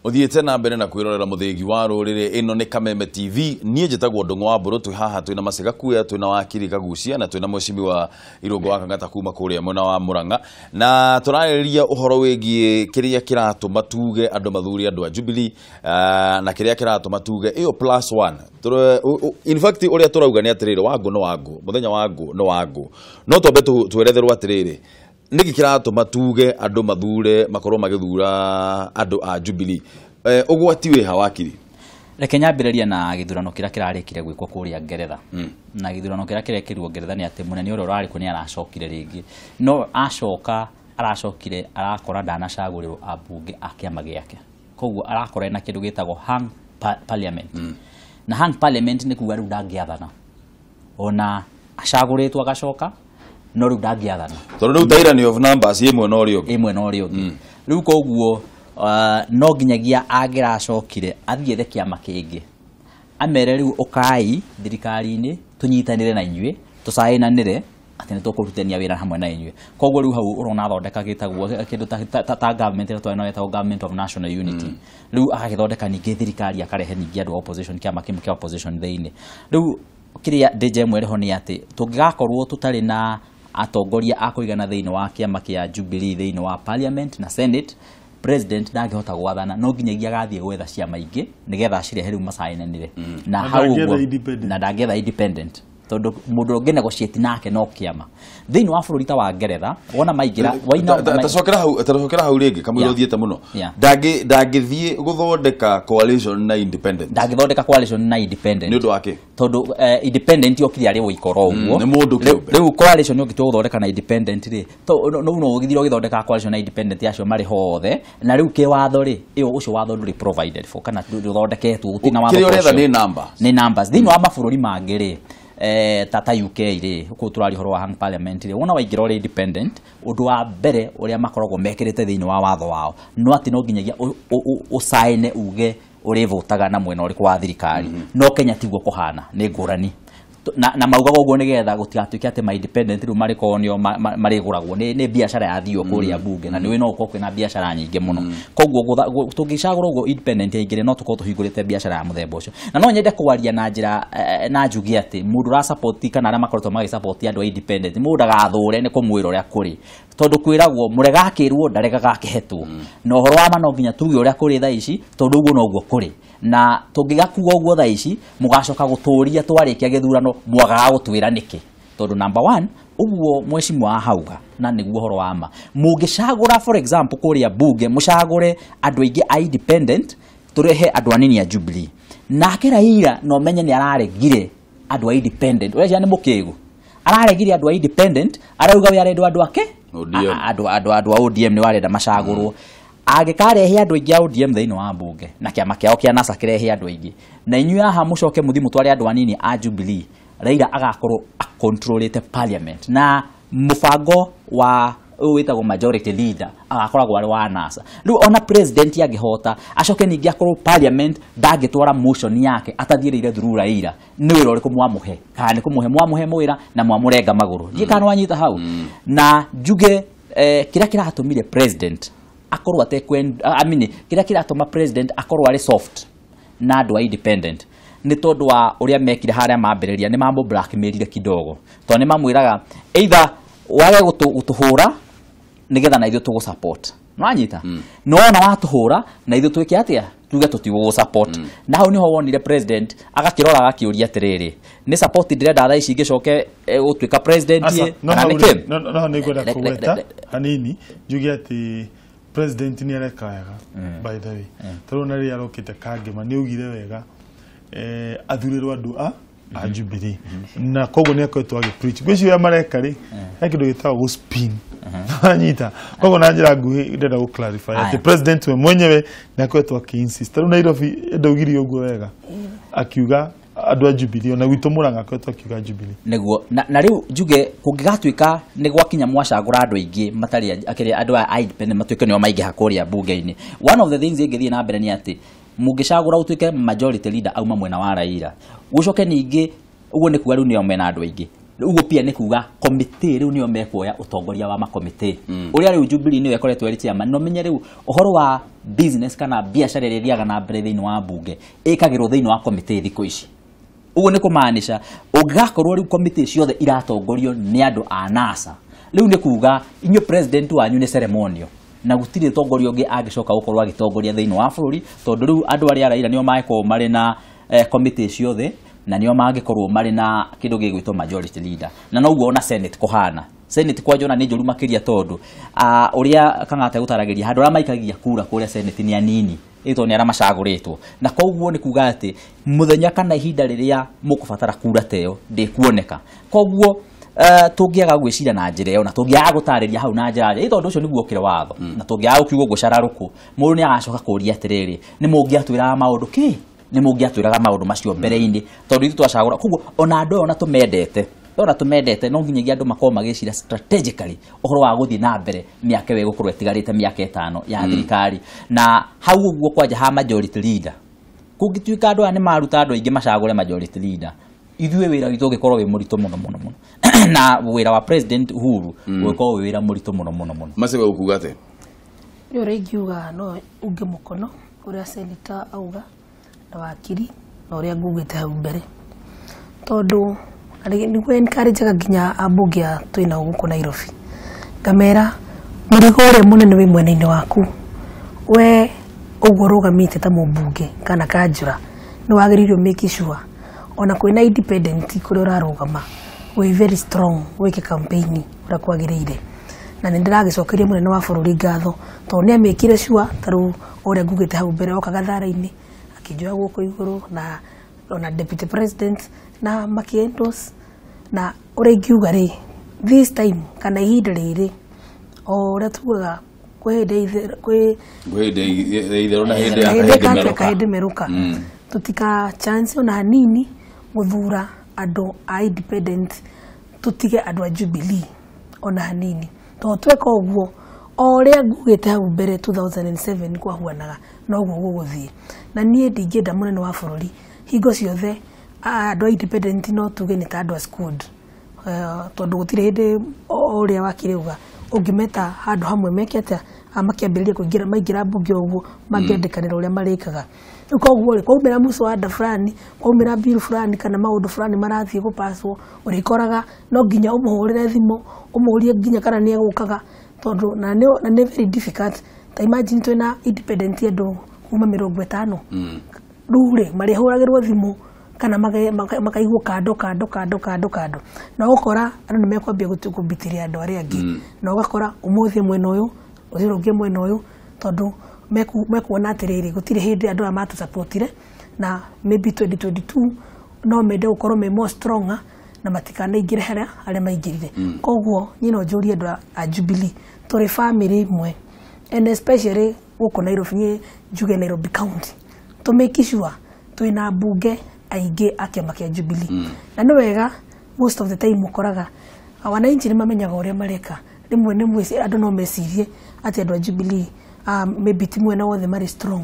Uthiete na mbere na kwirorera muthigi wa rurire ino ni Kameme TV nie njitagwo Ndung'u wa Mburu twi haha twina Masega kuya twina Wakiri Kagucia na twina mucimi wa Irungu wa Kang'ata kuma kuria mwena wa Murang'a na turariria uhoro wigie kiria kiratuma tuge andu mathuri andu a Jubilee na kiria kiratuma tuge iyo +1 in fact uria turauga ni atirire Wangû no Wangû muthenya Wangû no Wangû no twambe tweretherwo atirire niki kiratuma tuge andu mathure makorwo magithura andu a Jubilee ugwati we Wakiri reke nyambĩrĩria na gĩthurano kĩrĩa kĩrarĩkire gwĩkwo kũrĩa Ngeretha na gĩthurano kĩrĩa kĩrekĩrirwo Ngeretha nĩ atĩ mũnene ũrĩa ũrarĩ kuo nĩ aracokire rĩngĩ no aracokire arakora ndanacagũrĩrwo ambunge a kĩama gĩake koguo arakora ena kĩndũ gĩtagwo hung parliament na hung parliament nĩ kuuga rĩu ndangĩathana ona acagũrĩtwo agacoka no rĩu ndangĩathana tondũ rĩu tyranny of numbers ĩmwe no rĩo rĩu koguo no nginyagia angĩracokire athiethe kĩama kĩngĩ amere rĩu ũkai thirikari-inĩ tũnyitanĩre na inyuĩ tũcaĩnanĩre atĩ nĩ tũkũrutania wĩra hamwe na inyuĩ koguo rĩu hau ũrona thondeka gĩtagwo kĩndũ ta government ĩrĩa twena yetagwo government of national unity rĩu agagĩthondeka ningĩ thirikari akarehe ningĩ andũ opposition kĩama kĩmwe kĩa opposition thĩinĩ rĩu kĩrĩa ndĩnje mwereho nĩ atĩ tũngĩgakorwo tũtarĩ na atongoria a kũigana thĩinĩ wa kĩama kĩa Jubilee thĩinĩ wa parliament na senate president ndangĩhota gwathana no nginyagia gathie gwetha ciama ingĩ nigetha cirehe rĩu macainanire na hau na ndangĩetha independent tondu mundu ũngĩ negotiate nake no kĩama thĩinĩ wa bũrũri ta wa Ngeretha wona maingĩra tacokera hau rĩngĩ kamũira ũthiĩte mũno ndangĩthiĩ gũthondeka coalition na independent nĩ ũndũ wake tondu independent yokire arĩ wĩkora ũguo nĩ mũndũ kĩũmbe rĩu coalition yokite gũthondeka na independent rĩ no ũgithira ũgĩthondeka coalition na independent acio marĩ hothe na rĩu kĩwatho rĩ ũcio watho ndũrĩ provided for kana ndũthondeketwo gũtina watho kĩrĩa ũretha nĩ numbers thĩinĩ wa mabũrũri mangĩ rĩ tata UK rĩ uko turari horo wa hung parliament rĩ wona waingĩra ũrĩ independent ũndũ wa mbere ũrĩa makoragwo mekĩrĩte thĩinĩ wa watho wao no atĩ no nginyagia ũcaine uge ũrĩ votaga na mwena ũrĩkũ wa thirikari no Kenya tiguo kũhana nĩ ngũrani na maugaga ũguo nĩgetha gũtigatuĩke atĩ ma independent rĩu marĩkonio marĩgũragwo nĩ biacara yathio kũrĩa bunge na nĩ no ũkorwo kwĩna biacara nyingĩ mũno koguo tũngĩcagũra ũguo independent yaingĩre no tũkorwo tũhingũrĩte biacara ya mũthemba ũcio na no nyende kwaria na njĩra na njugi atĩ mũndũ ra support kana arĩa makoretwo magĩsupport andũ a independent mũndũ ndagathũre nĩ kũmwĩra ũrĩa kũrĩ tondu kwĩragwo mũrega akĩrwo ndaregaga akĩhetwo na ũhoro wa ma no nginya tuge ũrĩa kũrĩ thaa ici tondu ũguo noguo kũrĩ na tũngĩgakuga ũguo thaa ici mũgacoka gũtũria twarĩkia gĩthurano mwagaga gũtwĩra nĩkĩ tondu number 1 ũguo mwecimu ahauga na nĩguo horo wa ma mũngĩcagũra for example kũrĩa bunge mũcagũre andũ aingĩ a independent tũrehe andũ anini a Jubilee nake Raila no menye nĩ araregire andũ a independent ũrĩa nĩ mũkĩgu araregire andũ a independent arauga we arendwo andũ ake andũ a ODM nĩ warenda macagũrwo agĩkarehe andũ aingĩ a ODM thĩinĩ wa bunge na kĩama kĩao kĩa NASA kĩrehe andũ aingĩ na inyuĩ haha mũcoke mũthimu tware andũ anini a Jubilee Raila agakorwo controlate parliament na mũbango wa wĩtagwo majority leader agakoragwo arĩ wa NASA rĩu ona president angĩhota acoke ningĩ akorwo parliament ndangĩtwara motion yake atathiĩrĩire through Raila nĩ wĩra ũrĩkũ mwamũhe kana nĩ kũmũhe mwamũhe mwĩra na mwamũrenga magũrũ ndiĩ kana wanyita hau na njuge kĩrĩa kĩratũmire president akorwo kĩrĩa kĩratũma president akorwo arĩ soft na andũ a independent nĩ tondũ wa ũrĩa mekire harĩa mambĩrĩria nĩ mambo blackmailire kidogo tondũ nĩ mamwĩraga either wage gũtũhũra nĩgetha na ithuĩ tũgũsupport nwanyita no ona watũhũra na ithuĩ twĩke atĩa tuge tũtigũgũsupport na hau niho wonire president agakĩrora agakĩũria atĩrĩrĩ nĩ support ndĩrenda thaa ici ingĩcoke gũtuĩka president kana nĩkĩ no nĩngwenda kũgweta hanini njuge atĩ president nĩ areka wega by the way tondũ na rĩrĩa arokĩte Kangema nĩ augire wega athurĩrwo andũ a Jubilee na koguo nĩ akoretwo agĩpreach gwĩciria mareka rĩ he kĩndũ gĩtagwo gũspin anyita koguo na njĩra nguhĩ ndĩrenda gũclarify atĩ president we mwenyewe nĩ akoretwo akĩinsist tondũ Nairobi ndaugire ũguo wega akiuga andũ a Jubilee na gwitũ Murang'a akoretwo akiuga Jubilee nĩguo na rĩu njuge kũngĩgatuĩka nĩ gwakinya mwacagũra andũ aingĩ matarĩ andũ a independent matuĩke nĩo maingĩha kũrĩa bunge-inĩ one of the things ĩngĩthiĩ na mbere nĩ atĩ mũngĩcagũra ũtuĩke majority leader auma mwena wa Raila gũcoke ningĩ ũguo nĩ kuga rĩu nĩo mena andũ aingĩ ugo pia nĩ kuga committee rĩu nĩo mekuoya ũtongoria wa makomite ũrĩa rĩu Jubilee nĩyo ĩkoretwo ĩrĩ chairman no menye rĩu ũhoro wa business kana biacara ĩrĩa ĩthiaga na mbere thĩinĩ wa mbunge ĩkagĩrwo thĩinĩ wa committee thikũ ici ugo nĩ kũmaanisha ũngĩgakorwo rĩu committee ciothe iratongorio nĩ andũ a NASA rĩu nĩ kuga inyuĩ president wanyu nĩ ceremonial na gũtirĩ tongoria ũngĩ angĩcoka gũkorwo agĩtongoria thĩinĩ wa bũrũri tondũ rĩu andũ arĩa araira nĩo magĩkorwo marĩ na committee ciothe na nĩo mangĩkorwo marĩ na kĩndũ gĩgwĩtwo majority leader na no uona Senate kũhana Senate kwa jona nĩ njũru makĩria tondũ ũrĩa Kang'ata gũtaragĩria handũ arĩa maikagia kura kũrĩa Senate nĩ anini ĩtwo nĩ arĩa macagũrĩtwo na koguo nĩ kuga atĩ mũthenya kana ihinda rĩrĩa mũkũbatara kura teyo ndĩkuoneka koguo tũngĩaga gwĩcira na njĩra ĩyo na tũngĩaga gũtarĩria hau na njĩra ĩyo tondũ ũcio nĩguo ũkĩre watho na tũngĩaga gũkiuga gũcararũkũ mũndũ nĩ agacoka kũria atĩrĩrĩ nĩ mũngĩatwĩraga maũndũ kĩ nĩ mũngĩatwĩraga maũndũ macio mbere-inĩ tondũ ithuĩ twacagũra koguo ona andũ ona tũmendete no nginyagia andũ makorwo magĩcira strategically ũhoro wa gũthiĩ na mbere mĩaka ĩyo ĩgũkorwo ĩtigarĩte mĩaka 5 ya thirikari na hau ũguo kwanja ha majority leader kũngĩtuĩka andũ aya nĩ maruta andũ aingĩ macagũre majority leader ithuĩ wĩra witũ ũngĩkorwo wĩ mũritũ mũno na wĩra wa president Uhuru ũngĩkorwo wĩ wĩra mũritũ mũno Maciga ũkuga atĩ nĩ ũrĩa ingiuga no unge mũkono ũrĩa senator auga na wakiri na ũrĩa ngugĩte hau mbere tondũ nĩguo encourage nginya ambunge twĩna gũkũ Nairobi ngamera mũrigo ũrĩa mũnene wĩ mwena-inĩ waku we ũguo rũgamĩte ta mũmbunge kana kanjũra nĩ wagĩrĩirwo make sure ona kwĩna independent kũrĩa ũrarũgama we very strong wĩke campaign ũrĩa kwagĩrĩire na nĩ ndĩragĩcokeria mũnene wa bũrũri ngatho tondũ nĩ amĩkire sure tarũ ũrĩa ngugĩte hau mbere oka gathara-inĩ akĩnjoya guoko igũrũ na ona deputy president na makiendos na ũrĩa ingiuga rĩ this time kana ihinda rĩrĩ o ũrĩa tugaga hĩndĩ meruka tutika chance ona hanini guthura andũ a independent tutige andũ a Jubilee ona hanini to tweka ũguo o ũrĩa ngugĩte hau mbere 2007 kwahuanaga no ũguo gũgũthiĩ na niĩ ndingĩenda mũnene wa bũrũri hingo ciothe andũ a independent no tuge nĩ ta andũ a squad tondũ gũtirĩ hĩndĩ ũrĩa wakĩrĩuga ũngĩmeta handũ hamwe mekete makĩambĩrĩria kũingĩra maingĩra mbunge ũguo mangĩendekanĩra ũrĩa marĩkaga koguo rĩ kwaumĩra mũico wa nda fulani kwaumĩra bill fulani kana maũndũ fulani marathiĩ gũpaswo ũrĩkoraga no nginya ũmũhũrĩre thimũ ũmũrie nginya kana nĩ egũkaga tondũ na nĩ very difficult ta imagine twĩna independent andũ kuma 50 rĩu rĩ marĩhũragĩrwo thimũ kana makaigwo kando na ũkora andũ nĩ mekwambia gũbitĩria andũ arĩa angĩ na ũgakora ũmũthĩ mwena ũyũ ũthĩrwo ũngĩ mwena ũyũ tondũ mekuona atĩrĩrĩ gũtirĩ hĩndĩ andũ aya matũsapotire na maybe 2022 no mende gũkorwo me more stronger na matikanaingĩre harĩa maingĩrire koguo nyine njũrie andũ a Jubilee tũrĩ family imwe and especially gũkũ Nairobi njuge Nairobi county to make sure twĩna mbunge aingĩ a kĩama kĩa Jubilee na nĩ wega most of the time ũkoraga wananchi nĩ mamenyaga ũrĩa mareka rĩmwe andũ no mecirie atĩ andũ a Jubilee maybe ti mwena wothe marĩ strong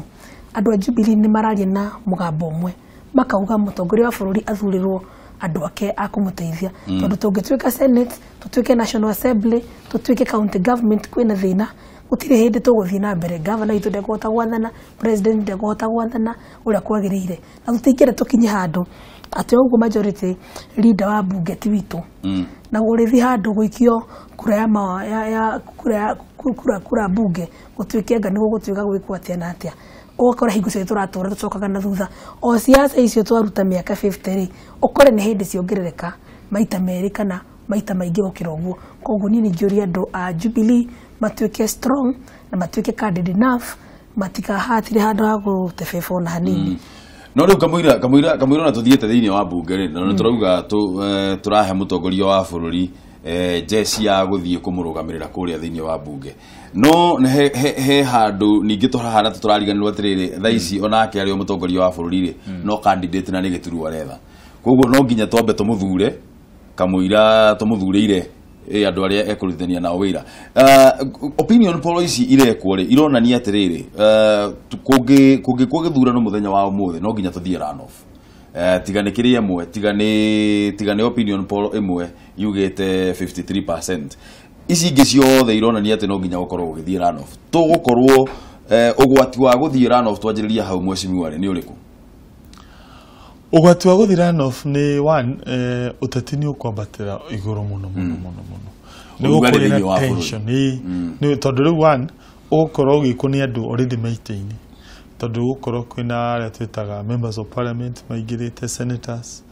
andũ a Jubilee nĩ mararia na mũgambo ũmwe makauga mũtongoria wa bũrũri athurĩrwo andũ ake a kũmũteithia tondũ tũngĩtuĩka Senate tũtuĩke National Assembly tũtuĩke county government kwĩna thĩna gũtirĩ hĩndĩ tũgũthiĩ na mbere governor itũ ndekũhota gwathana president ndekũhota gwathana ũrĩa kwagĩrĩire na tũtingĩre tũkinye handũ atĩ ũguo majority leader wa bunge ti witũ na gũrĩthi handũ gũikio kura bunge gũtuĩke anga nĩguo gũtuĩka gwĩkwo atĩa na atĩa ũgakora hingo ciothe tũratũra tũcokaga na thutha o ciaca icio twaruta mĩaka 50 rĩ ũkore nĩ hĩndĩ ciongerereka maita merĩ kana maita maingĩ gũkĩra ũguo koguo niĩ nĩngĩũria andũ a Jubilee matuĩke strong na matuĩke candid enough matikahatire handũ ha gũtebeba ona hanini no rĩu kamũira na tũthiĩte thĩinĩ wa mbunge rĩ na nĩ tũrauga tũrahe mũtongoria wa bũrũri jeci ya gũthiĩ kũmũrũgamĩrĩra kũrĩa thĩinĩ wa mbunge no he handũ ningĩ tũrahana tũrariganĩrwo atĩrĩrĩ thaa ici onake arĩ mũtongoria wa bũrũri rĩ no candidate na nĩ gĩturwa aretha koguo no nginya twambe tũmũthure kamũira tũmũthurĩire andũ arĩa ekũrutithania nao wĩra opinion poll ici irekwo rĩ ironania atĩrĩrĩ kũngĩkwo gĩthurano mũthenya wa ũmũthĩ no nginya tũthiĩ runoff tigane kiria mwe tigane opinion poll imwe yugete 53%. Ici ingĩ ciothe ironania atĩ no nginya gũkorwo gũgĩthiĩ runoff. Tũgũkorwo ũgwati wa gũthiĩ runoff twanjĩrĩria hau mwecimiwa nĩ ũrĩkũ? Ũgwati wa gũthiĩ runoff nĩ one, ũteti nĩ ũkwambatĩra igũrũ mũno. Nĩ gũkorwo na tension nĩ tondũ rĩu one ũgũkorwo ũgĩkwo nĩ andũ already maitĩ-inĩ, tondũ gũkorwo kwĩna arĩa twĩtaga members of parliament maingĩrĩte, senators,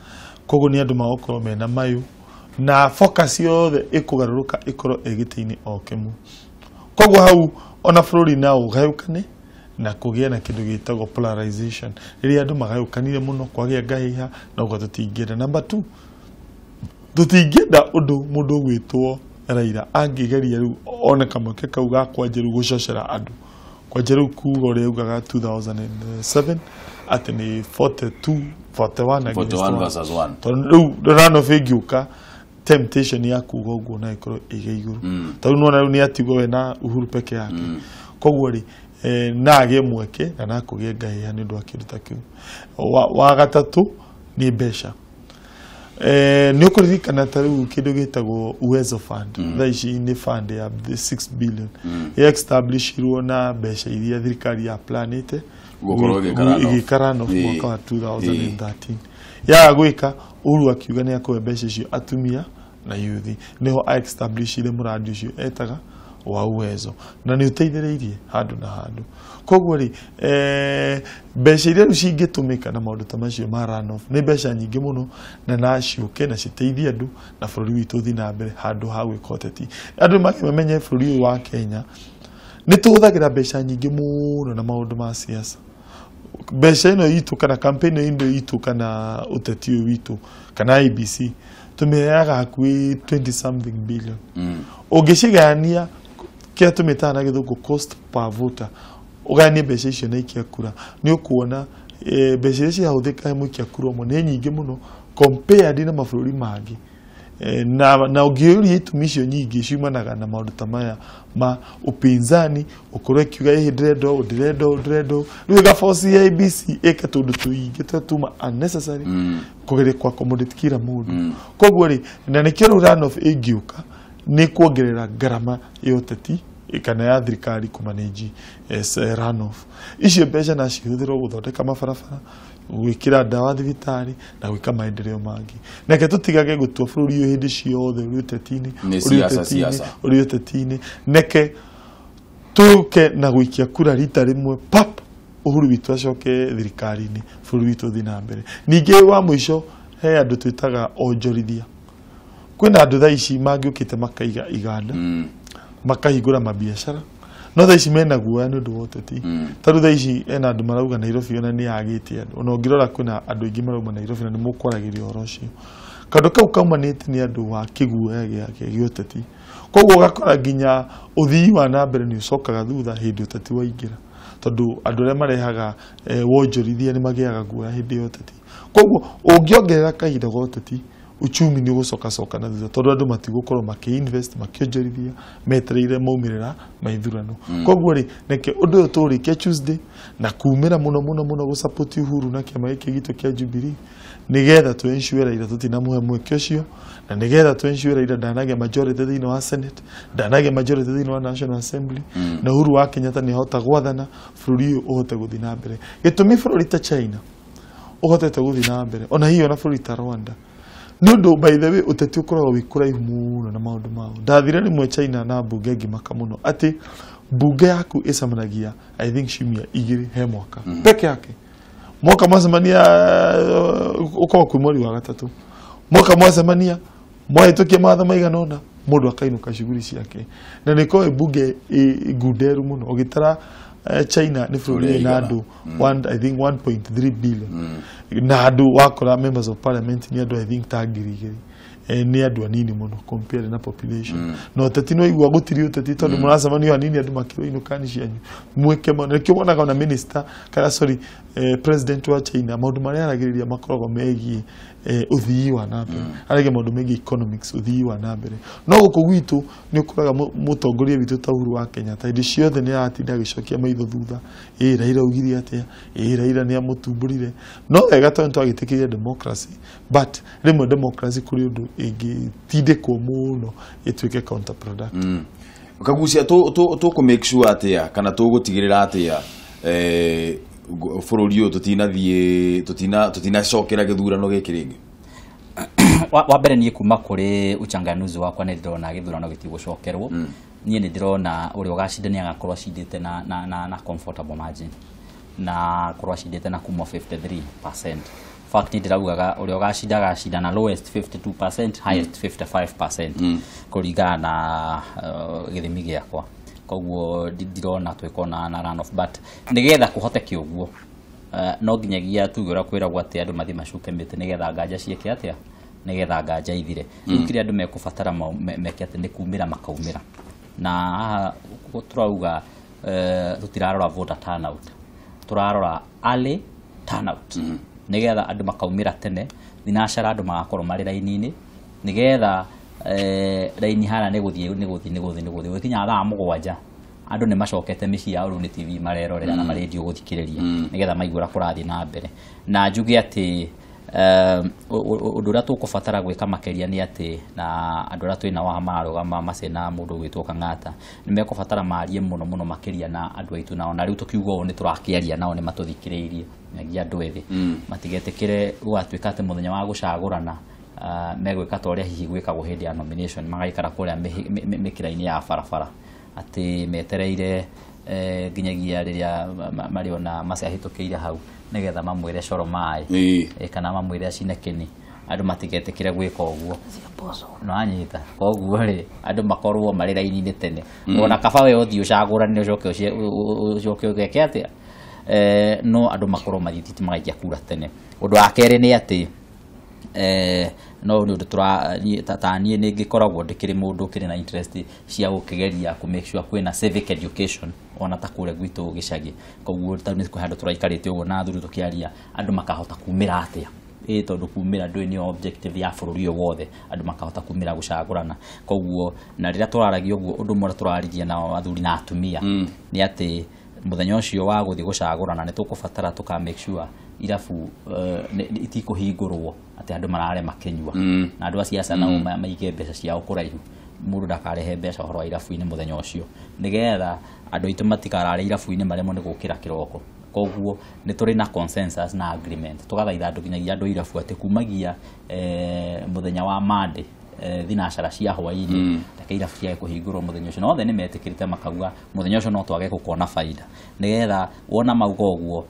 koguo nĩ andũ magũkorwo mena mayũ na focus yothe ĩkũgarũrũka ĩkorwo ĩgĩtĩ-inĩ o kĩmwe. Koguo hau ona bũrũri na ũgayũkane na kũgĩa na kĩndũ gĩtagwo polarization, rĩrĩa andũ magayũkanire mũno kwagĩa ngahĩha na ũguo tũtingĩenda. Number two, tũtingĩenda ũndũ mũndũ gwĩtwo Raila angĩgeria rĩu one kamweke kau ga kwanja rĩu gũcocera andũ, kwanja rĩu kuga ũrĩa augaga 2007 atĩ nĩ 41 versus 1. Tondũ rĩu runoff ĩngĩũka temptation ya kuga ũguo na ĩkorwo ĩgĩ igũrũ. Tondũ nĩwona rĩu nĩ atigwo we na Uhuru peke yake. Koguo rĩ na agĩe mweke na kũgĩa ngahĩha nĩ ũndũ wa kĩndũ ta kĩu. Wa gatatũ nĩ mbeca. Nĩ ũkũririkana ta rĩu kĩndũ gĩtagwo Uwezo Fund. Thaa ici nĩ fund ya 6 billion establishirwo na mbeca iria thirikari ya planĩte igĩka runoff mwaka wa 2013. Ya gwĩka Uhuru akiuga nĩ akũhe mbeca icio atumia na yuthi, nĩho establishire mũrandi ũcio etaga wa Uwezo na nĩ ũteithĩrĩirie handũ na handũ. Koguo rĩ mbeca iria rĩu cingĩtũmĩka na maũndũ ta macio ma runoff nĩ mbeca nyingĩ mũno na ciũke na citeithie andũ na bũrũri witũ ũthiĩ na mbere handũ ha gwĩka ũteti. Andũ makĩmenye bũrũri ũyũ wa Kenya nĩ tũhũthagĩra mbeca nyingĩ mũno na maũndũ ma siasa. Mbeca ĩno itũ kana campaign ĩno itũ kana ũteti ũyũ witũ kana IBC tũmĩheaga hakuhĩ 20 something billion. Ũngĩcigania kĩa tũmĩtaga na gĩthũngũ cost per voter, ũganie mbeca icio na ikia kura, nĩ ũkuona mbeca iria cirahũthĩka mũikia kura ũmwe nĩ nyingĩ mũno compared na mabũrũri mangĩ. Na ũngĩũria itũmi icio nyingĩ ciumanaga na maũndũ ta maya ma upinzani, ũkorwo ikiuga ndĩrenda rĩu ĩgaboci ya ABC ĩka tũndũ tũingĩ tũtuma unnecessary kũgeria kwa accommodate kila mũndũ. Koguo rĩ na nĩkĩo rĩu runoff ĩngĩũka nĩ kuongerera ngarama ya ũteti kana ya thirikari kũmanage runoff. Icio mbeca na cihũthĩrwo gũthondeka mabarabara, gwĩkĩra ndawa thibitarĩ na gwĩka maendeleo mangĩ. Nake tũtigage gũtua bũrũri ũyũ hĩndĩ ciothe ũrĩ ũteti-inĩ, neke tũke na gũikia kura rita rĩmwe pap Uhuru witũ acoke thirikari-inĩ, bũrũri witũ ũthiĩ na mbere. Ningĩ wa mũico he andũ twĩtaga onjorithia. Kwĩna andũ thaa ici mangĩũkĩte makaiga iganda makahingũra mabiacara, no thaa ici mena guoya nĩ ũndũ wa ũteti. Tarĩu thaa ici ena andũ marauga Nairobi ona nĩ yagĩte andũ, ona ũngĩrora kwĩna andũ aingĩ marauma Nairobi na nĩ mũkwaragĩria ũhoro ũcio. Kaũndũ kau kaumanĩte nĩ andũ wa kĩguoya gĩa ũteti. Koguo ũgakora nginya ũthii wa na mbere nĩ ũcokaga thutha hĩndĩ ũteti waingĩra, tondũ andũ arĩa marehaga wonjorithia nĩ magĩaga guoya hĩndĩ ya ũteti. Koguo ũngĩongerera kahinda ga ũteti uchumi nĩ ũgũcoka na thutha, tondũ andũ matigũkorwo makĩinvest makĩonjorithia metereire maumĩrĩra ma ithurano. Koguo rĩ neke ũndũ ũyũ tũrĩkia Tuesday na kumĩra mũno gũsupport Uhuru na kĩama gĩkĩ gitũ kĩa Jubilee, nĩgetha tu ensure Raila tũtinamũhe mweke ũcio, na nĩgetha tu ensure Raila ndanagĩa majority thĩinĩ wa Senate, ndanagĩa majority thĩinĩ wa National Assembly, na Uhuru wa Kenyatta nĩ ahota gwathana bũrũri ũyũ ũhote gũthiĩ na mbere. Gĩtũmi bũrũri ta China ũhotete gũthiĩ na mbere, ona hihi ona bũrũri ta Rwanda, nĩ ũndũ by the way ũteti ũkoragwo wĩ kũraihu mũno na maũndũ mao. Ndathire rĩmwe China na mbunge ngĩmaka mũno atĩ mbunge yaku ĩcemanagia I think ciumia 2 he mwaka peke yake. Mwaka mwacemania ũkorwo kwĩ mweri wa gatatũ, mwaka mwacemania mwahĩtũkia matho maigana ũna, mũndũ akainũka shughuli ciake, na nĩko mbunge ngunderu mũno. Ũgĩtara China nĩ bũrũri na andũ I think 1.3 billion na andũ wakora members of parliament ni andũ I think ta 2,000 nĩ andũ anini mũno compared na population. No ũteti no igua gũtiri ũteti tondũ mũracemania anini andũ makĩrũinũka nĩ cianyu mweke mũno. Nĩkĩo wonaga na minister kana president wa China maũndũ marĩa aragĩrĩria makoragwo megiĩ uthii wa na mbere, arege maũndũ megiĩ economics, uthii wa na mbere. No gũkũ gwitũ nĩ ũkoraga mũtongoria witũ ta Uhuru wa Kenyatta hĩndĩ ciothe nĩ aratinda agĩcokia maitho thutha Raila augire atia Raila ni amutumburire no wega tondu agitikiria democracy but rimwe democracy kuri undu ingitindikwo muno ituike counterproductive kagucia to ku make sure atia kana to gutigirira atia bururi uyu tutina cokera githurano gikiringi wa mbere ni kuma kuri uchanganuzi wakwa ni ndirona githurano gitigucokerwo nie ni ndirona uri ugacindania agakorwo cindite na comfortable margin na korwo cindite na kuma 53%. Fact ni ndiraugaga uri ugacindaga cinda na lowest 52%, highest 55% kuringana na githimi giakwa. Koguo ndirona twikona na run off but nigetha kuhoteke uguo no nginyagia tugura kwira gwate andu mathi macuke mite nigetha nganja cieke atia nigetha nganja ithire kiri andu mekubatara meke ati ni kumira makaumira na turauga tutirarora voter turnout turarora early turnout nigetha andu makaumira tene thinacara andu magakorwo mari raini-ini nigetha raini hana ni guthie wikinya thaa mugwanja andu ni macokete micii yao ni TV marerorera na radio guthikiriria nigetha maigura kurathi na mbere na njuge ati undu uria tukubatara gwika makeria ni ati na andu uria twina wa marugama macena mundu gwitwo Kang'ata ni mekubatara marie muno makeria na andu aitu nao na riu tukiuga ni turakiaria nao ni matuthikiririe ngia andu ethi matigetekire gwatuika ati muthenya wa gucagurana megwika ta uria hihi gwikagwo hindi ya nomination magaikara kuria mikira-ini ya barabara ati metereire nginyagia riria mariona macahitukiire hau nigetha mamwire coro mai kana mamwire cinekeni andu matigetekire gwika uguo no anyita koguo ri andu makorwo mari raini-ini tene ona kaba we uthii ucagurani ucoke ugeke atia no andu makorwo mathithiti magaikia kura tene undu wa keri ni ati no ndu tatanie ni ngikoragwo ndikiri mundu kiri na interest cia gukigeria ku make sure kwina civic education ona ta kure gwitu gicagi koguo tani ku handu turaikarite uguo na thuru tukiaria andu makahota kumira atia tondu kumira ndu ni objective ya bururi wothe andu makahota kumira gucagurana koguo na riria turaragia uguo undu mwe turarigia na athuri na atumia ni ati muthenya ucio wa guthii gucagurana ni tukubatara tuka make sure irabu itikuhingurwo ati andu marare makenyua na andu aciaca nao maige mbeca ciao kuraihu mundu ndakarehe mbeca horo irabu-ini muthenya ucio nigetha andu aitu matikarare irabu-ini maremwo ni gukira kiroko koguo ni turi na consensus na agreement tugathaitha andu nginyagia andu irabu ati kumagia muthenya wa Monday thinacara cia hwaini take irabu cia kuhingurwo muthenya ucio no ni metikirite makauga muthenya ucio no twage gukona faida nigetha wona mauga uguo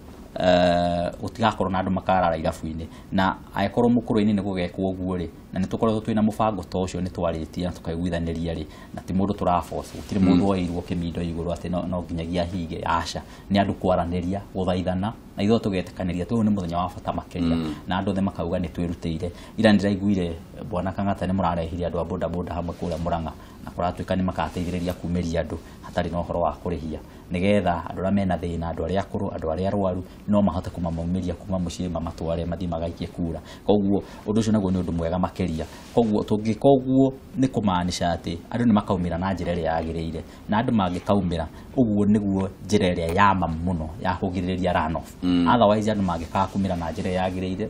utigakorwo na andu makarara irabu-ini na aikorwo mukuru-ini ni gugekwo uguo ri na ni tukorwo twina mubango ta ucio ni twaritie na tukaiguithaniria ri na ti mundu turaforce gutiri mundu wairwo kimindo iguru ati no nginyagia hige aca ni andu kwaraniria guthaithana na itho tugetekaniria tu ni muthenya wa bata makeria na andu the makauga ni twirutire ira ndiraiguire bwana Kang'ata ni murarehiria andu a boda boda hamwe kura Murang'a na kuratuika ni makateithiriria kumeria andu hatari no horo wa kurihia nigetha andu aria mena thina andu aria akuru andu aria arwaru no mahote kumamaumiria kuma mucii mamatware mathi magaikie kura koguo undu ucio naguo ni undu mwega makeria koguo tungika uguo ni kumaanisha ati andu ni makaumira na njira iria yagiriire na andu mangikaumira uguo niguo njira iria yama muno ya kugiririria run off otherwise andu mangika kumira na njira yagiriire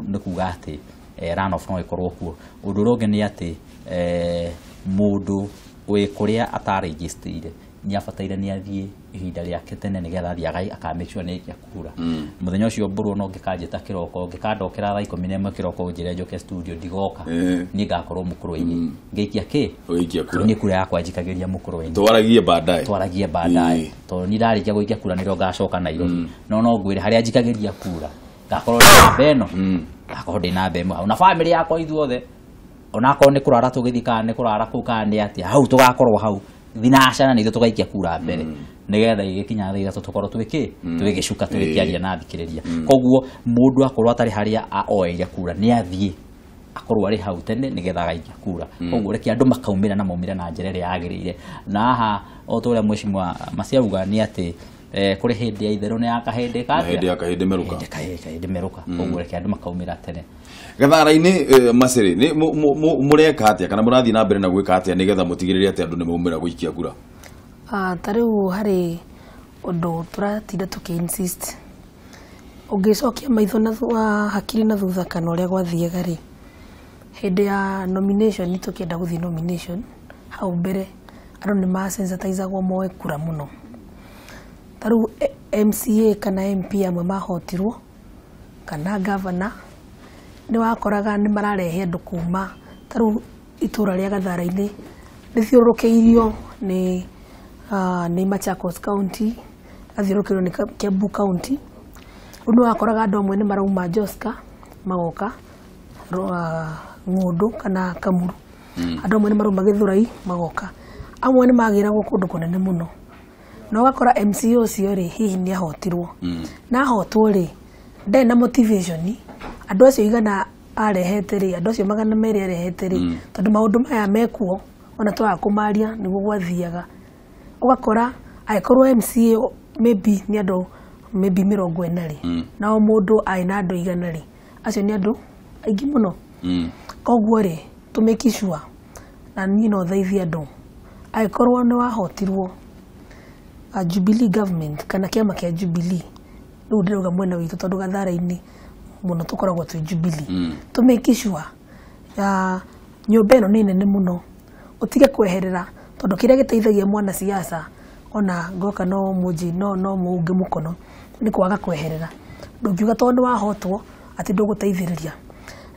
ni kuga ati run off no ikorwo kuo undu uronge ni ati mundu wi kuria ataregistrire ni abataire ni athie ihinda riake tene nigetha athie akamake ni aikia kura muthenya ucio mburu no ngikanjita kiroko ngikandokera thaa 11 kiroko njire njoke studio ndigoka ni ngakorwo mukuru-ini ngikia ki ni kura yakwa njikagiria mukuru-ini twaragie baadaye to ni ndarikia guikia kura niro ngacoka Nairobi no ngwire haria njikagiria kura ngakorwo na beno ngakorwo ndina bemo na family yakwa ithuothe onakorwo ni kurara tugithika ni kurara kukani ati hau tugakorwo hau thinacara ni tugaikia kura mbere nigetha igikinya thaa ithatu tukorwo tugigicuka tugikiaria na thikiriria koguo mundu akorwo atari haria oeire kura ni athie akorwo ari hau tene nigetha agaikia kura koguo reke andu makaumira na maumira na njira iria yagiriire na haha o turia mheshimiwa Maciauga ni ati kuri hindi ya itheru ni akahindi meruka koguo reke andu makaumira tene gathara-ini Maciri ni mureka atia kana murathi na mbere na gwika atia nigetha mutigirire ati andu ni maumira guikia kura tariu hari undu turatinda tuki-insist ungicokia maitho na hakiri na thutha kana uria gwathiega ri hindi ya nomination tukienda guthii nomination hau mbere andu ni masensitizagwo moe kura muno taru MCA kana MP amwe mahotirwo kana governor ni wakoraga ni mararehe andu kuma taru itura ria Gathara-ini ni thiurukeirio ni Machakos County athiurukeirio ni Kiambu County undu wakoraga andu amwe ni marauma Joska magoka Ng'undu kana Kamuru andu amwe ni marauma Githurai magoka amwe ni magiragwo kundu kunene muno no gakora MCO cio ri hihi ni ahotirwo na ahotwo ri nde na motivation andu acio igana arehete ri andu acio magana meri arehete ri tondu maundu maya mekuo ona twa kumaria niguo gwathiaga ugakora aikorwo MCA maybe ni andu maybe 40 ri na o mundu aina andu igana ri acio ni andu aingi muno koguo ri to make sure na ni no thaithi andu aikorwo ni wahotirwo a Jubilee government kana kiama kia Jubilee riu ndiruga mwena witu tondu Gathara-ini muno tukoragwo twi Jubilee to make sure nyumba ino ni nene muno utige kweherera tondu kiria giteithagia mwana siasa ona ngoka no muji no muunge mukono ni kwaga kweherera ndungiuga tondu wahotwo ati nduguteithiriria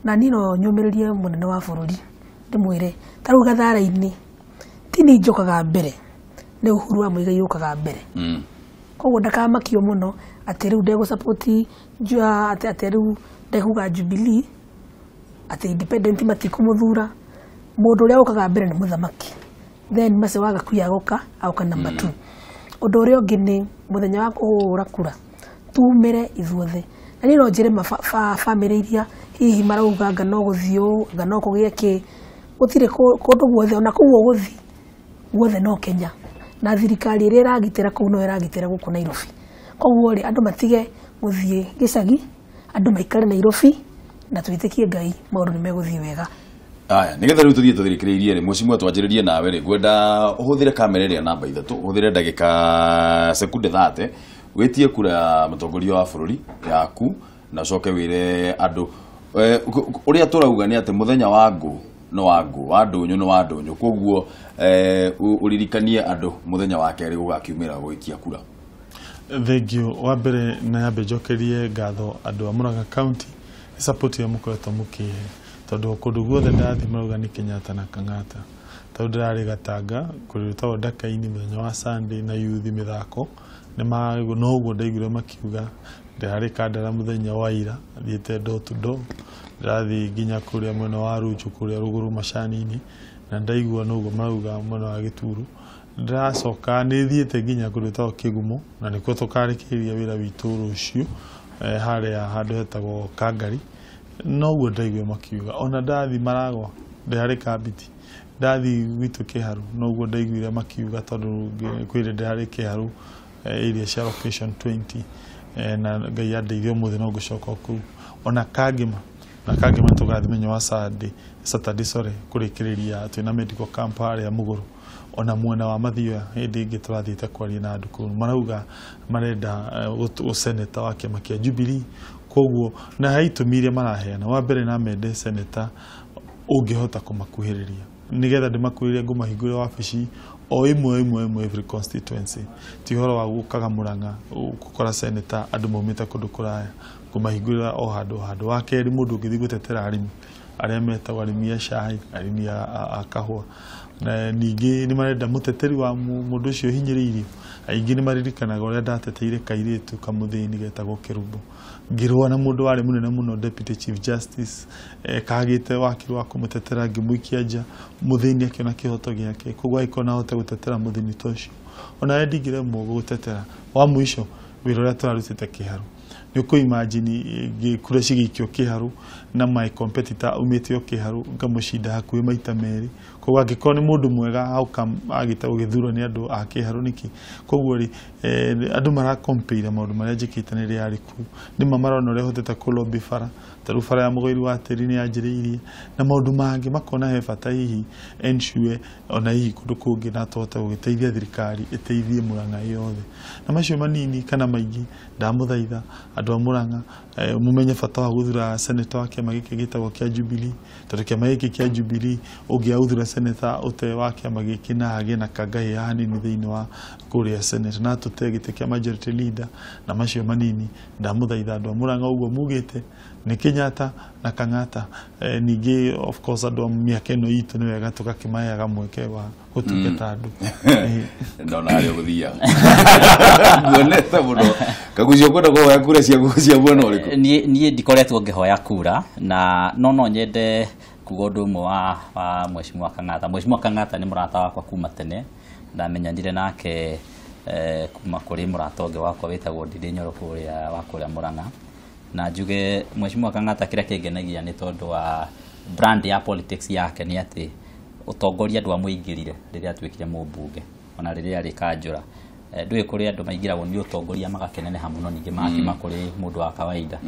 na nino nyumiririe munene wa bururi ndimwire taru Gathara-ini tini njokaga mbere ni Uhuru wa Muigai yukaga mbere koguo ndakamakio muno ati riu ndego support ati riu ndekuga Jubilee ati independent matikumuthura mundu uria ukaga mbere ni muthamaki then mase waga kuyagoka auka number 2 undu uria ungi ni muthenya wa kuhura kura tumire ithuothe na ni no njire family iria hihi marauga ngano guthio ngano kugie ki gutire kundu guothe ona kuo guthi guothe no Kenya na thirikari ire iragitira kuu no iragitira guku Nairobi koguo ri andu matige guthie gicagi andu maikare Nairobi na twitikie Ngai maundu ni meguthie wega. Aya nigetha riu tuthie tuthirikiririe ri mucimu twanjiririe nawe ri gwenda uhuthire kamera ria namba 3 uhuthire ndagika sekunde 30 witie kura mutongoria wa bururi yaku na coke wire andu uria turauga ni ati muthenya wa Wangû no Wangû wa ndunyu no wa ndunyu koguo uririkanie andu muthenya wa keri gugakiumira gwikia kura. Thank you wa mbere na yambe njokerie ngatho andu a Murang'a County support ya mukoretwo mukihe tondu kundu guothe ndathi marauga ni Kenyatta na Kang'ata tondu ndirari Gatanga kurutwo Ndaka-ini muthenya wa Sunday na youth mithako ni mago no guo ndaigire makiuga ndirari Kandara muthenya wa ira thiete door to door ndathi nginya kuria mwena wa Ruchu kuria ruguru Macani-ini na ndaigua no guo marauga mwena wa Gituru ndacoka ni thiete nginya kurutwo Kigumo na nikuo tukarikiria wira witu rucio haria handu hetagwo Kangari no guo ndaigua makiuga ona ndathi maragwa ndirari Kabiti ndathi witu Kiharu no guo ndaiguire makiuga tondu kwire ndirari Kiharu area cia location 20 na Ngai andeithio muthe no gucoka ku ona Kangema na Kangema tugathi menyo wa Saturday sore kurikiriria twina medical camp haria Muguru ona mwena wa Mathioya hindi ingi turathiite kwaria na andu kuu marauga marenda senator wa kiama kia Jubilee koguo na haitumire maraheana wa mbere na mende senator ungihota kumakuhiriria nigetha ndimakuhiriria ngumahingure wabici o imwe every constituency ti horo wa gukaga Murang'a gukora senator andu maumite kundu kuraya ngumahingurira o handu wa keri mundu ngithi gutetera arimi aria metagwo arimi a cai arimi a kahua na ningi ni marenda muteteri wa mundu ucio hinyiriirio aingi ni maririkanaga uria ndateteire kairitu kamuthini getagwo Kirumbu ngirwa na mundu wari munene muno deputy chief justice kagite wakiri wa kumutetera ngimuikia nja muthini akiona kihoto giake kugwa ikona hote gutetera muthini tocio ona ndigire mugo gutetera wa mwisho wira uria turarutite Kiharu ni ku imagine kura cigikio Kiharu na my competitor umitio Kiharu ngamucinda hakuhi maita meri kugwa ngikoni ni mundu mwega hauka agitagwo githuro ni andu a Kiharu niki kugwa ri andu mara compare maundu maria njikite ni riari ku ni mamarona uria hotete ku lobby fara taru bara ya mugoiri wa tiri ni anjiriirie na maundu mangi makona he bata hihi ensure ona hihi kundu kungi na tota gugiteithia thirikari iteithie Murang'a yothe na macio manini kana maingi ndamuthaitha andu a Murang'a mumenye bata wa guthura senator wa kiama giki gitagwo kia Jubilee tondu kiama giki kia Jubilee ungiauthura senator ute wa kiama giki na agie na kangahi hanini thiini wa kuria senate na tutege gite kia majority leader na macio manini ndamuthaitha andu a Murang'a uguo mugite ni Kenyatta na Kang'ata ningi of course andu a miaka ino itu ni wega tugakimayaga mweke wa gutungata andu ndona ari guthia nguonete muno kagucio kwenda kuhoya kura cia bwana uriku nie ndikoretwo ngihoya kura na no nyende kuga undu umwe wa Mheshimiwa Kang'ata. Mheshimiwa Kang'ata ni murata wakwa kuma tene ndamenyanire nake kuma kuri murata ungi wakwa witagwo Ndindi Nyoroku uria wa kuria Murang'a na njuge Mheshimiwa Kang'ata kira kingenagia ni tondu wa brand ya politics yake ni ati utongoria andu amuingirire riria atwikire mumbunge ona riria ari kanjura ndui kuri andu maingiragwo ni utongoria magakeneneha muno ningi makima kuri mundu wa kawaida.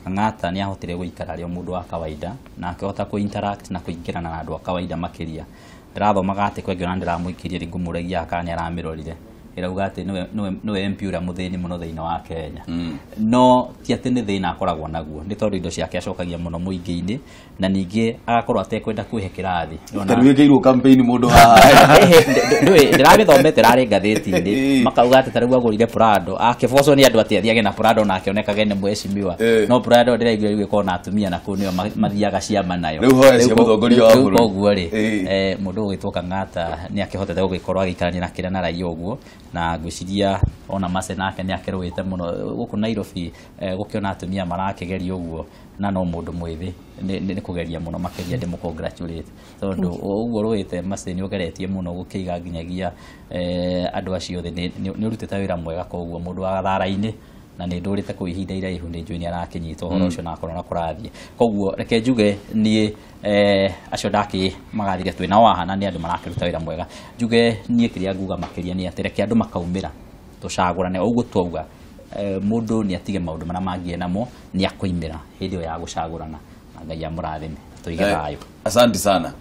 Kang'ata ni ahotire guikara rio mundu wa kawaida na akihota ku interact na kuingirana na andu wa kawaida makiria ndirathomaga ati kwengiona ndiramuikirie ringumuragia akani aramirorire irauga ati niwe MP uria muthini muno thiini wa Kenya no ti ati ni thina akoragwo naguo ni tondu indo ciake acokagia muno muingi-ini na ningi agakorwo atekwenda kwihe kirathi ndirwikeirwo campaign mundu haha ndiragithomete rari ngathiti-ini makauga ati tarigwa agurire Prado akiboco ni andu ati athiage na Prado na akionekage ni mweshimiwa no Prado ndiraigua igwiko na atumia na kunio mathiaga ciama nayo riu hoya cia mutongoria wa bũrũri koguo ri mundu ugitwo Kang'ata ni akihotete gugikorwo agikarania na kira na raia uguo na gwiciria ona mase nake ni akerwite muno guku Nairobi gukiona atumia marakigeria uguo na no mundu mwithi ni kugeria muno makiria ndi mu congratulate tondu uguo ruite mase ni ugeretie muno gukiiga nginyagia andu acio the ni urutite wira mwega koguo mundu wa gathara-ini na ni ndurite ku ihinda iraihu ni njui ni arakinyita uhoro ucio na akorwo na kurathie koguo reke njuge ni acio ndaki magathire twina wahana ni andu marakiruta wira mwega njuge nie kiria nguga makiria ni ati reke andu makaumira tucagurane uguo twauga mundu ni atige maundu maria mangie namo ni akuimira hindi ya gucagurana na Ngai amurathime tuige thayo. Asante sana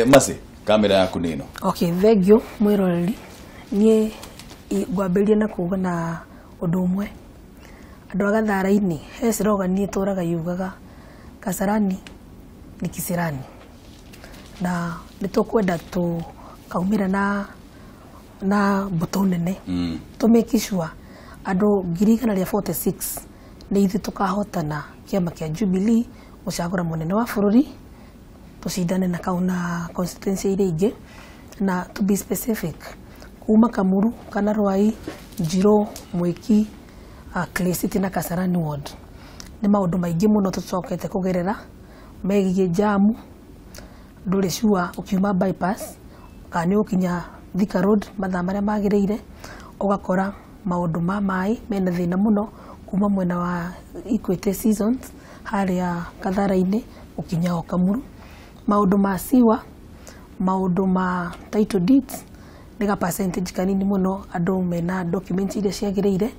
mase kamera yaku nino. Okay, thank you mwiroreri nie ngwambiria na kuga na undu umwe andu agathara-ini he slogan ni turaga yugaga Kasarani ni Kisirani na nitukwenda tukaumira na mbuto nene to make sure andu 2046 ni ithi tukahotana kiama kia Jubilee gucagura munene wa bururi tucindane na kauna constituency iria ingi na to be specific kuma Kamuru kana Rwai Njiro Mwiki City na Kasarani ward ni maundu maingi muno tucokete kugerera megiye jamu nduri shua ukiuma bypass kani ukinya Thika road mathaa maria magireire ugakora maundu ma mai mena thina muno kuma mwena wa Equity Seasons haria Kathara-ini ukinya Kamuru maundu ma siwa maundu ma title deeds niga percentage kanini muno andu mena documents iria ciagireire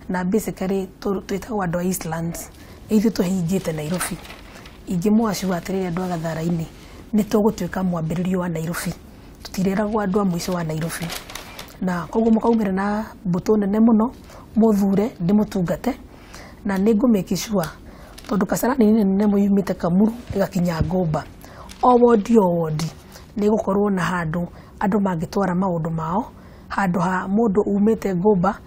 na basically twitagwo andu a Eastlands ithi tuhingite Nairobi ingi mwacu atirire andu a Gathara-ini ni tugutwika mwambiririo wa Nairobi tutireragwo andu a mwico wa Nairobi na koguo mukaumira na mbuto nene muno muthure ndimutungate na ningu make sure tondu Kasarani ni nene muyumite Kamuru igakinya Ngumba o wodi ni gukorwo na handu andu mangitwara maundu mao handu ha mundu umite Ngumba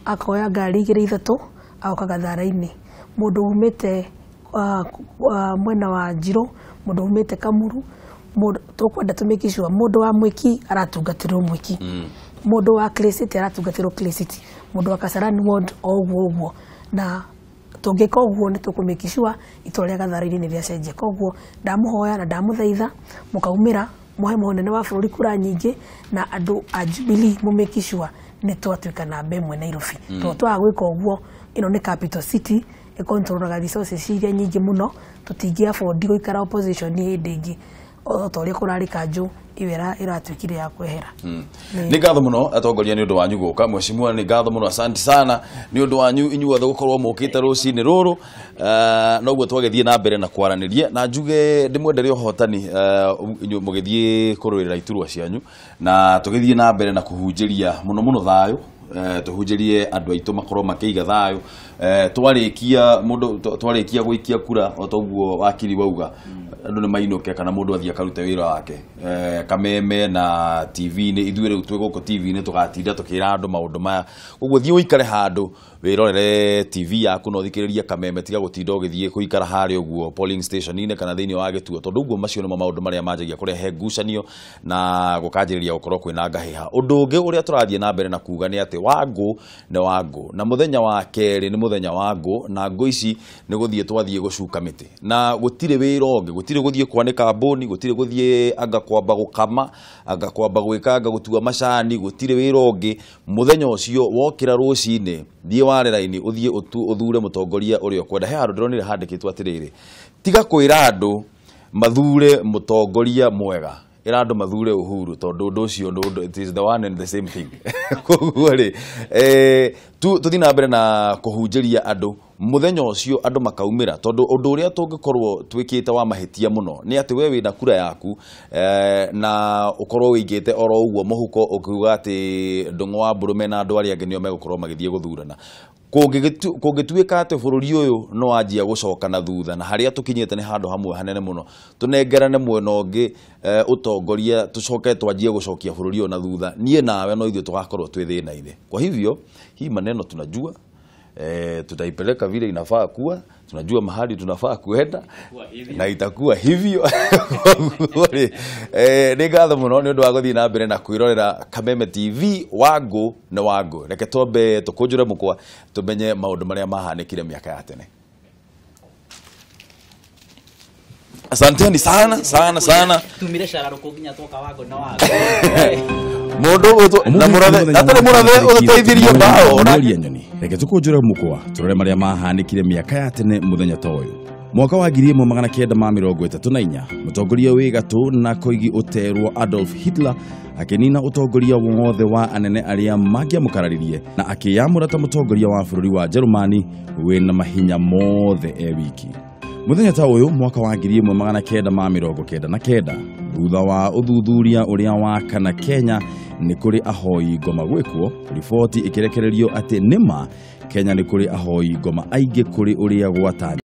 akoya ngari igiri ithatu agoka Gathara-ini mundu umite mwena wa Njiro mundu umite Kamuru tukwenda tumake sure mundu wa Mwiki aratungatirwo Mwiki mundu wa City aratungatirwo City mundu wa Kasarani ward oguo na tungika oguo ni tukumake sure itore Gathara-ini ni riacenjia koguo ndamuhoya na ndamuthaitha mukaumira muhe munene wa bururi kura nyingi na andu a Jubilee mumake sure ni twatwika na mbemwe Nairobi twa gwika oguo ino ni capital city controlaga resources iria nyingi muno tutingia afford guikara opposition ni hindi ingi otoria kurari kanju iwera iratwikire ya kwehera. Ni ngatho muno atongoria ni undu wanyu guka mheshimiwa, ni ngatho muno, asante sana ni undu wanyu inyuothe gukorwo mukite rucini ruru noguo twagethie na mbere na kwaraniria na njuge ndimwenderia uhotani inyu mugithie kurwirira iturwa cianyu na tugithie na mbere na kuhunjiria muno thayo tuhunjirie andu aitu makorwo makiiga thayo twarikia guikia kura otoguo wakiri wauga andu ni mainuke kana mundu athia karute wira wake Kameme na TV ni ithuire utwe goko TV ni tugatinda tukira andu maundu maya uguo thie uikare handu wirorere TV yaku no thikiriria Kameme tiga gutinda ugithie kuikara hari uguo polling station ine kana thiini wa gituo tondu uguo macio ni maundu maria manjagia kurehe ngucanio na gukanjiriria gukorwo kwina ngahiha. Undu ungi uria turathie na mbere na kuga ni ati Wangû ni Wangû na muthenya wa keri ni muthenya wa Wangû na ngũ ici ni guthie twathie gucuka miti na gutire wira ungi, gutire guthie kwanika mboni, gutire guthie anga kwamba gukama, anga kwamba gwikanga gutua macani, gutire wira ungi. Muthenya ucio wokira rucini thie ware raini uthie uthure mutongoria uria kwenda. He handu ndironire handikitwo atiriri tiga kwira andu mathure mutongoria mwega, ira andu mathure Uhuru tondu undu ucio it is the one and the same thing. Koguo ri tuthi na mbere na kuhunjiria andu muthenya ucio andu makaumira tondu undu uria tungikorwo twikite wa mahitia muno ni ati we wina kura yaku na ukorwo wigite oro uguo muhuko ukiuga ati ndungu wa Burume na andu aria angi nio megukorwo magithie guthurana. Kungituika ati bururi uyu no anjia gucoka na thutha na haria tukinyite ni handu hamwe hanene muno tunengerane mwena ungi utongoria tucoke twanjie gucokia bururi uyu na thutha, nie nawe no ithuĩ tugakorwo twi thĩna-inĩ. Kwa hivyo hii maneno tunajua tutaipeleka vile inafaa kuwa, tunajua mahali tunafaa kuenda na itakuwa hivyo. Ni ngatho muno ni undu wa guthii na mbere na kwirorera Kameme TV. Wangû ni Wangû. Reke twambe tukunjure mukwa tumenye maundu maria mahanikire miaka ya tene. Asanteni sana. Tumire shara rukunginya toka Wangû na Wangû. Mundu na murathe atari murathe uteithirie bao na nyoni. Reke tukunjure mukwa turore maria mahanikire miaka ya tene muthenya ta uyu. Mwaka wa 1934 mutongoria wi gatu na koigi uterwo Adolf Hitler akinina utongoria wothe wa anene aria mangiamukararirie na akiyamura ta mutongoria wa bururi wa Germany wina mahinya mothe wiki. Muthenya ta uyu mwaka wa 1999 thutha wa uthuthuria uria wa kana Kenya ni kuri ahoi ngoma gwikwo, riboti ikirekererio ati nima Kenya ni kuri ahoi ngoma aingi kuri uria gwatanya.